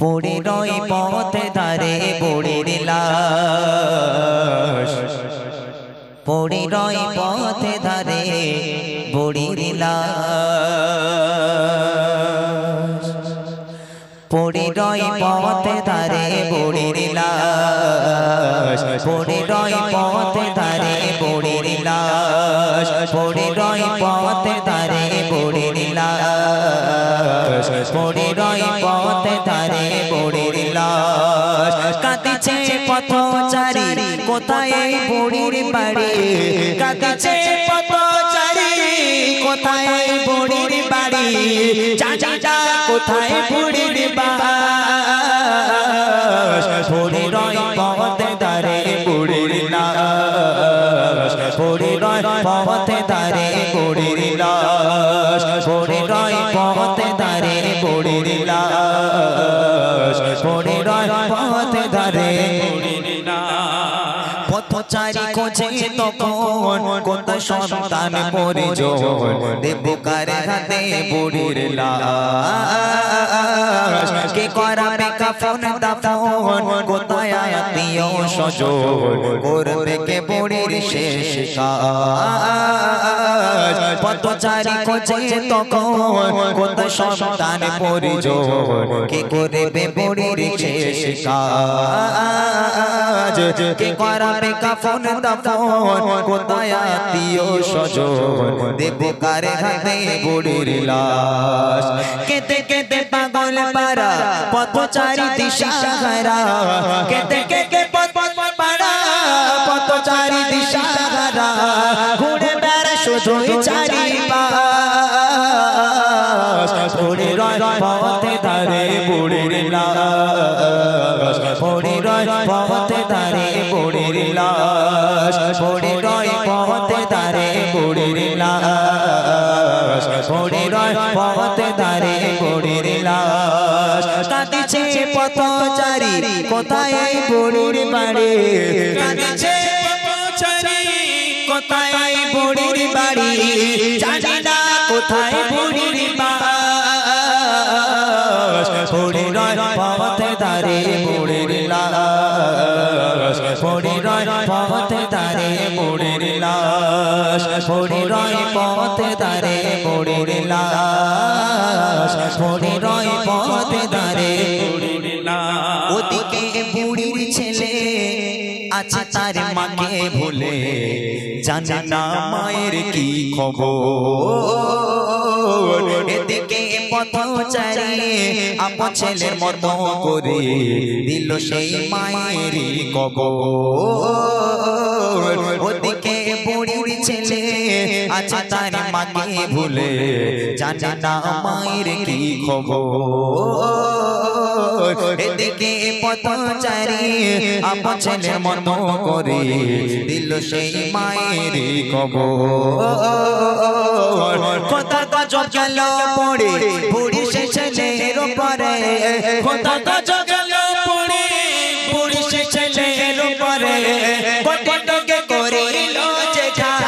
পড়ে রয় পথে ধারে বুড়ির লাশ পড়ে রয় পথে ধারে বুড়ির লাশ পড়ে রয় পথে ধারে বুড়ির লাশ পড়ে রয় পথে ধারে বুড়ির লাশ পড়ে রয় পথে ধারে বুড়ির লাশ পড়ে রয় পথে ধারে বুড়ির লাশ কাঁদিছে পথচারী কোথায় বুড়ির বাড়ি কাঁদিছে পথচারী কোথায় বুড়ির বাড়ি চাচা কোথায় বুড়ির বাস পড়ে রয় পথে ধারে বুড়ির লাশ পড়ে রয় পথে ধারে বুড়ির লাশ পড়ে রয় পথে ধারে বুড়ির লাশ পড়ে রয় পথে ধারে বুড়ির লাশ পথচারী খোঁজে তখন কত সন্তান পরিজন দেব কার হাতে বুড়ির লাশ কে করাবে কাফন দাফন কোথায় আত্মীয় স্বজন করবে কে বুড়ির শেষ কাজ পথচারী খোঁজে তখন কত সন্তান পরিজন কে করবে বুড়ির শেষ কাজ কে করাবে কাফন দাফন কোথায় আত্মীয় স্বজন দেব কার হাতে বুড়ির লাশ কেতে কেতে পাগল পারা পথচারী দিশাহারা কেতে কেতে পারা পথচারী দিশাহারা ঘুরে বেড়া শুধুই চারিপাশ পড়ে রয় পথে ধারে বুড়ির লাশ পড়ে রয় পথে ধারে বুড়ির লাশ পড়ে রয় পথে ধারে বুড়ির লাশ পড়ে রয় পথে ধারে বুড়ির লাশ কাঁদিছে পথচারী কোথায় বুড়ির বাড়ি কাঁদিছে পথচারী কোথায় বুড়ির বাড়ি জানি না কোথায় বুড়ির বাস পড়ে রয় পথে ধারে বুড়ির লাশ পড়ে রয় পথে ধারে বুড়ির লাশ পড়ে রয় পথে ধারে বুড়ির লাশ পড়ে রয় পথে ধারে বুড়ির লাশ ওদিকে বুড়ির ছেলে আছে তার মাকে ভুলে জানে না মায়ের কি খবর এদিকে পথচারী আপন ছেলের মতো করে দিল সেই মায়ের কবর ওদিকে বুড়ির ছেলে আছে তার মাকে ভুলে জানে না মায়ের কি খবর এদিকে পথচারী আপন ছেলের মতো করে দিল সেই মায়ের কবর খোদা গজব গেল পড়ে বুড়ি সে ছেলের উপরে খোদা গজব গেল পড়ে বুড়ি সে ছেলের উপরে কতকে করিল যে ঘাস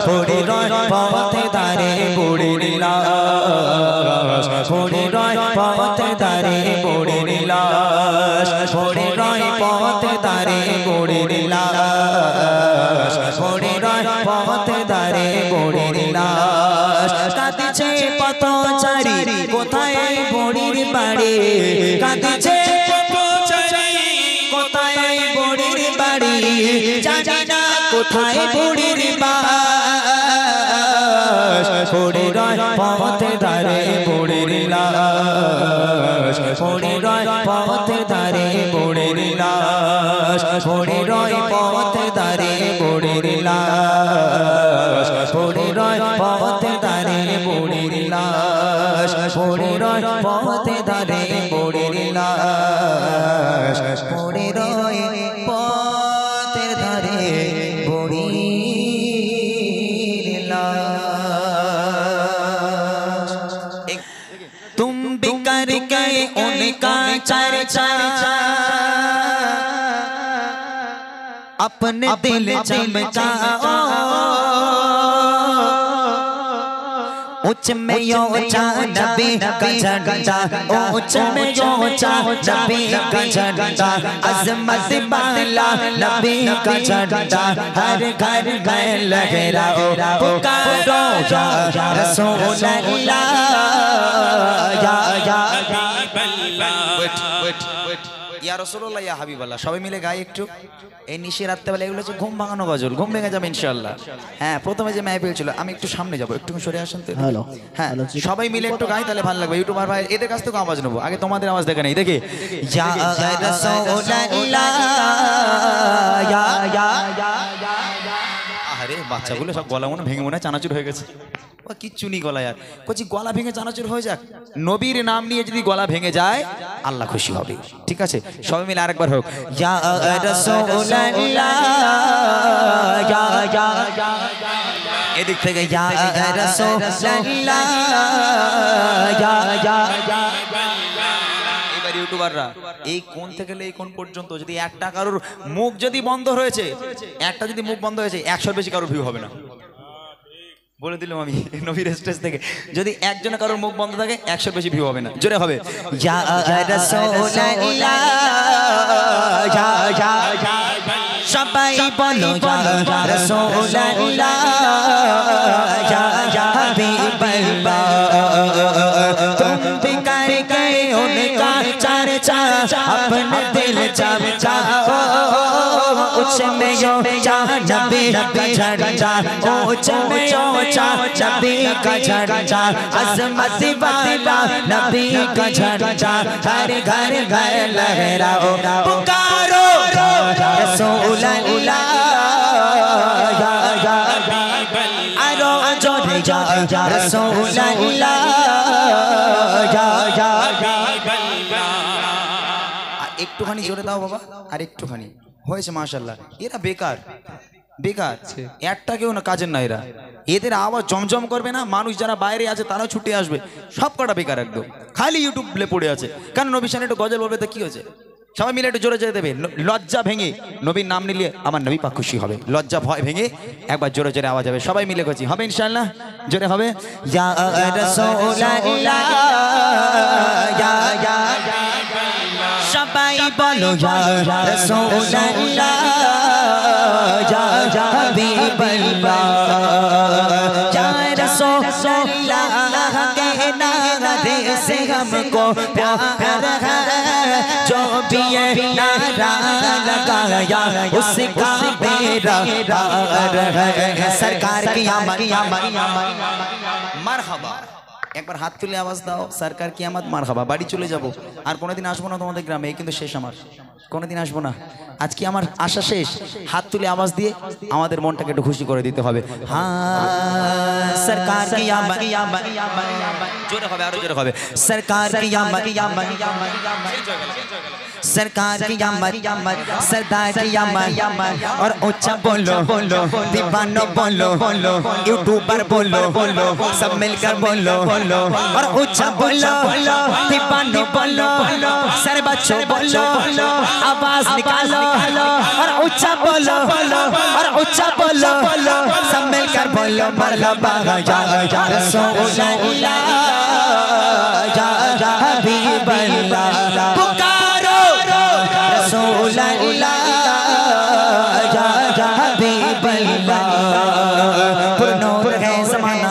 পড়ে রয় পথে ধারে বুড়ির লাশ পড়ে রয় পথে ধারে বুড়ির লাশ পড়ে রয় পথে ধারে বুড়ির লাশ পড়ে রয় পথে ধারে বুড়ির লাশ কাঁদিছে পথচারী কোথায় বুড়ির বাড়ি কাঁদিছে পথচারী কোথায় বুড়ির বাড়ি জানি না কোথায় বুড়ির বাস পড়ে রয় পথে ধারে বুড়ির লাশ পড়ে রয় পথে ধারে বুড়ির লাশ পড়ে রয় পথে ধারে বুড়ির লাশ পড়ে রয় পথে ধারে বুড়ির লাশ পড়ে রয় পথে ধারে বুড়ির লাশ পড়ে রয় পথে ধারে বুড়ির লাশ तुम भी कर गए उनका चर्चा अपने दिल चमकाओ ऊंच में ऊंचा नबी का झंडा, ऊंच में ऊंचा नबी का झंडा, अज़मत वाला नबी का झंडा, हर घर में लहराओ पुकारो या रसूल अल्लाह या रसूलुल्लाह या হাবিবাল্লাহ। সবাই মিলে গাই একটু। এই নিশি রাত্রেবেলা এগুলো হচ্ছে ঘুম ভাঙানো গজল, ঘুম ভেঙে যাবে ইনশাআল্লাহ। হ্যাঁ, প্রথমে যে মাহফিল ছিল আমি একটু সামনে যাব, একটু সরে আসেন তো। হ্যালো, হ্যাঁ সবাই মিলে একটু গাই, তাহলে ভালো লাগবে। ইউটিউবার ভাই এদের কাছ থেকে আওয়াজ নেবো, আগে তোমাদের আওয়াজ দেখে নেই। দেখি ইয়া রাসূলুল্লাহ ইয়া আরে বাচ্চাগুলো সব গলা মনে ভেঙে মনে চানাচুর হয়ে গেছে। ও কিচ্ছু নি গলা, আর কচি গলা ভেঙে চানাচুর হয়ে যাক। নবীর নাম নিয়ে যদি গলা ভেঙে যায় আল্লাহ খুশি হবে। ঠিক আছে, সবাই মিলে আরেকবার হোক ইয়া রাসূলুল্লাহ ইয়া এদিক থেকে ইয়া রাসূলুল্লাহ ইয়া এবার ইউটিউবাররা এই কোন থেকে এই কোন পর্যন্ত যদি একটা কারোর মুখ যদি বন্ধ হয়েছে, একটা যদি মুখ বন্ধ হয়েছে 100 বেশি কারোর ভিউ হবে না। বলে দিলাম আমি নবীর স্টেজ থেকে, যদি একজন কারোর মুখ বন্ধ থাকে 100 বেশি ভিউ হবে না। জোরে হবে ইয়া রাসূলুল্লাহ ইয়া সবাই বলো ইয়া রাসূলুল্লাহ ইয়া হাবিবাল্লাহ, তুম भी करके उनका चर्चा अपने दिल जब चाहो, ऊंच में ऊंचा नबी का झंडा, ऊंच में ऊंचा नबी का झंडा, अज़मत वाला नबी का झंडा, हर घर घर लहराओ पुकारो रसूल अल्लाह या आरो जोरे या रसूल अल्लाह या একটুখানি জোরে দাও বাবা, আর একটুখানি হয়েছে মাশাআল্লাহ। এরা বেকার বেকার, একটা কেউ না কাজের না এরা। এদের আওয়াজ জমজম করবে না, মানুষ যারা বাইরে আছে তারাও ছুটে আসবে, সব কটা বেকার একদম, খালি ইউটিউব প্লে পড়ে আছে। কেন নবী শানে একটু গজল বলবে তো কি হয়েছে? সবাই মিলে একটু জোরে জোরে দেবে, লজ্জা ভেঙে নবীর নাম নিলে আমার নবী পাক খুশি হবে। লজ্জা ভয় ভেঙে একবার জোরে জোরে আওয়াজ হবে, সবাই মিলে করছি, হবে ইনশাআল্লাহ। জোরে হবে ইয়া রাসূলুল্লাহ ইয়া সবাই বলো ইয়া রাসূলুল্লাহ ইয়া হাবিবাল্লাহ, ইয়া রাসূলুল্লাহ के नारे से हमको प्यार है, जो भी ये नारा लगाया उसका मेरा प्यार है। सरकार की आमद मरहबा, একবার হাত তুলে আওয়াজ দাও সরকার কি আমদ মারহাবা। বাড়ি চলে যাব, আর কোনোদিন আসবো না তোমাদের গ্রামে, এই কিন্তু শেষ, আমার কোনোদিন আসবো না। আজকে আমার আশা শেষ। হাত তুলে আওয়াজ দিয়ে আমাদের মনটাকে একটু খুশি করে দিতে হবে। হ্যাঁ সরকার কি আমদ, জোরে হবে, আরো জোরে হবে সরকার কি আমদ, सरकार की आमद, सरदार की आमद, और ऊंचा बोलो दीवानो बोलो, यूट्यूबर बोलो, सब मिलकर बोलो, और ऊंचा बोलो दीवानो बोलो, सारे बच्चों बोलो, आवाज निकालो, और ऊंचा बोलो, और ऊंचा बोलो, सब मिलकर बोलो मरहबा या रसूलुल्लाह या हबीबल्लाह, पुकारो रसूलुल्लाह या हबीबल्लाह। पुर नूर है ज़माना,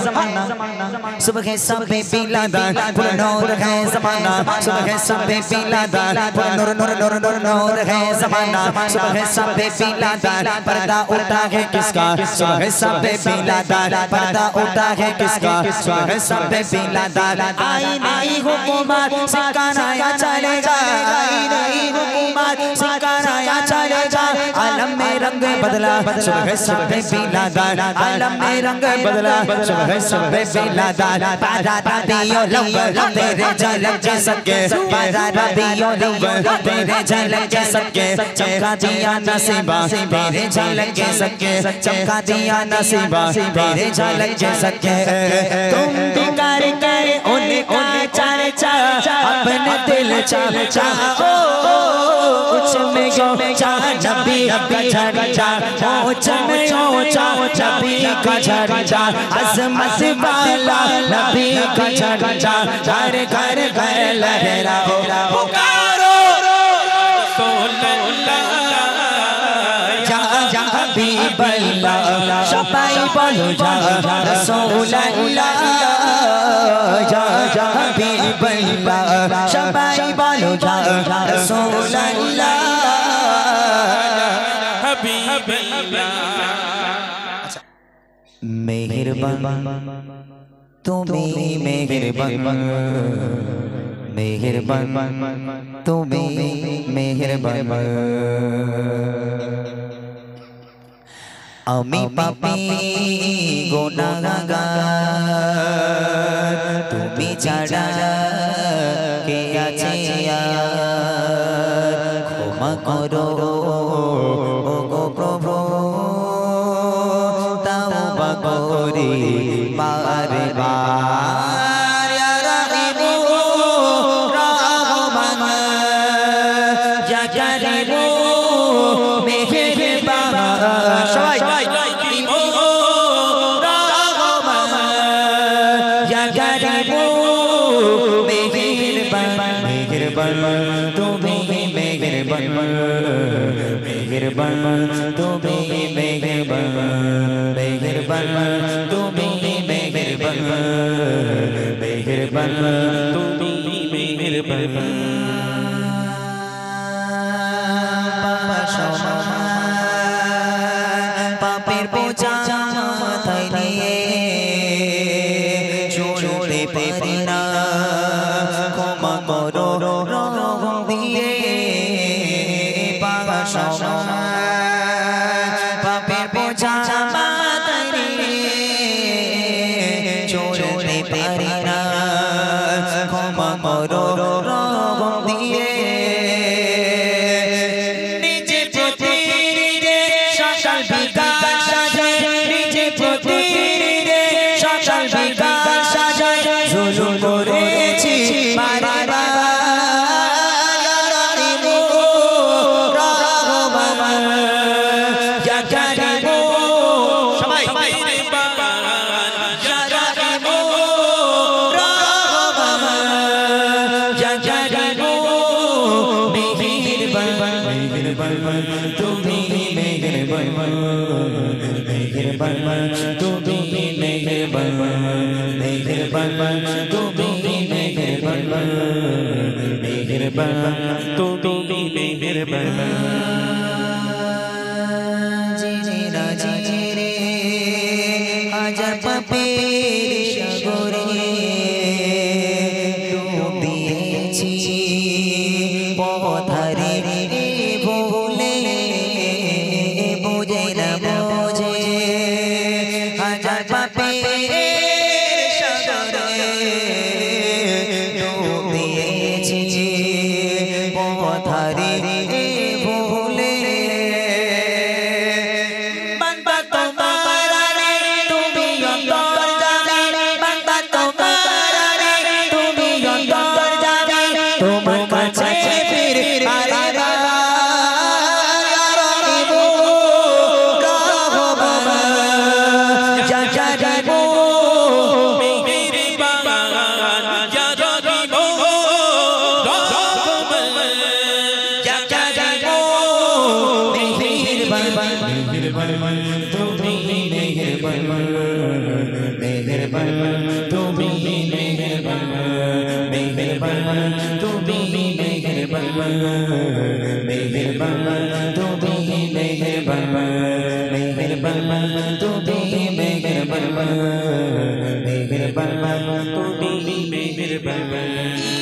सुबह सब बिलादार, पुर नूर है ज़माना, सुबह सब बिलादार, पुर नूर नूर नूर नूर नूर है ज़माना, सुबह सब बिलादार, पर्दा उठा है किसका, सुबह सब बिलादार, पर्दा उठा है किसका, सुबह सब बिलादार। आई नहीं हुकूमत सिकाना चलेगा, आई नहीं हुकूमत सिकाना चलेगा, आलम में रंग बदला, सुबह सब बिलादार, आलम में रंग बदला, सुबह सब बिलादार। बारा रबियो लव्वल तेरे झलक के सके, बारा रबियो लव्वल तेरे झलक के सके, चमका दिया नसीबा तेरे झलक के सके, चमका दिया नसीबा तेरे झलक के सके। तुम भी करके उनका चर्चा अपने दिल चाहो, में ऊंचा नबी का झंडा ऊंच में ऊंचा नबी का झंडा अज़मत वाला नबी का झंडा घर घर घर लहराओ पुकारो जा हबीब अल्लाह सबाई बोलो जा रसूल अल्लाह जा हबीब अल्लाह सबाई बोलो जा रसूल अल्लाह हबीब अल्लाह मेहरबान तुम्हें मेहरबान मेहरबान तुम्हें मेहरबान अमी पापी गुनाहगार तुम्हें छाड़ा के आछे क्षमा करो ओ गो प्रभु तौबा करी बार बार या रहीम रहमान या करीम मेहरबान सबाई या करीम मेहरबान तुम्हें मेहरबान मेहरबान तुम्हें मेहरबान मेहरबान तुम्हें मेहरबान मेहरबान तुम्हें मेहरबान पापेर बोझा माথায় নিয়ে চলতে পারি না ক্ষমা করো রহম দিয়ে পাপের বোঝা মাথায় নিয়ে চলতে পারি না ক্ষমা করো রহম দিয়ে নিজে প্রতিদিনে সকাল বিকাল সাজাই নিজে প্রতিদিনে সকাল বিকাল সাজাই জুলুম করেছি বারবার হাজার পাপের সাগরে ডুব দিয়েছি পথহারে ভুলে বুঝে না বুঝে হাজার পাপের সাগরে ডুব দিয়েছি পথহারে ভুলে বান্দা তোমার তুমি অন্তর জানে বান্দা তোমার তুমি অন্তর জানে তোমার কাছে ফিরে আরে मेहरबान